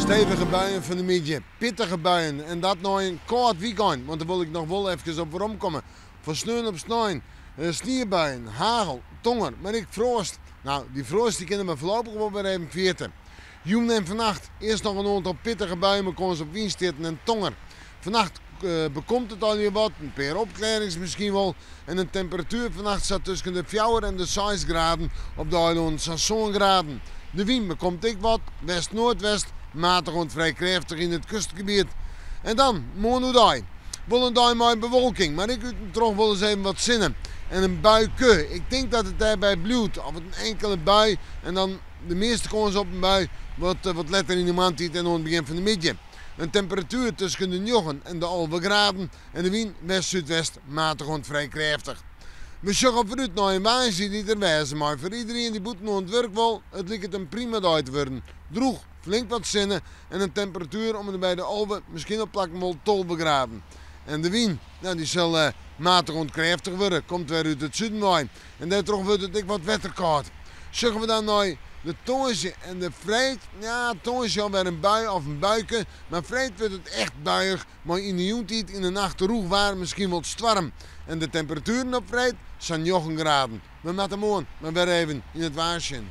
Stevige buien van de middag, pittige buien en dat nou een koud weekend, want daar wil ik nog wel even op rondkomen. Van sneeuw op sneeuw, sneeuwbuien, hagel, tonger, maar ik frost. Nou, die frost die kunnen we voorlopig wel weer even veerten. Joen en vannacht eerst nog een aantal pittige buien, maar kon ze op Wienstitten en tonger. Vannacht bekomt het al weer wat, een paar opklarings misschien wel. En de temperatuur vannacht zat tussen de 4 en de 6 graden op de eiland Sanson graden. De wind bekomt ik wat, west-noordwest, matig en vrij krachtig in het kustgebied. En dan, morgen wel een dag met bewolking, maar ik wil toch wel eens even wat zinnen. En een buike, ik denk dat het daarbij blijft, of een enkele bui. En dan de meeste kans op een bui, wat letter in de maand en aan het begin van de middag. Een temperatuur tussen de 9 en de 11 graden en de wind west-zuidwest matig en vrij krachtig. We zoeken vooruit naar een waanzin die er wijzen, maar voor iedereen die boet naar het werk wil, het lijkt het een prima dag te worden. Droeg, flink wat zinnen en een temperatuur om er bij de 11, misschien op plakken wel 12 graden. En de wind, nou, die zal matig en krachtig worden, komt weer uit het zuiden waaien. En daardoor wordt het wat wetterkoud. Zoeken we dan naar de tonsje en de vreed, ja, tonsje alweer een bui of een buiken, maar vreed wordt het echt buiig, maar in de joentijd in de nacht roeg waren misschien wat storm. En de temperaturen op vreed zijn 9 graden. We moeten morgen maar weer even in het waarschuwen.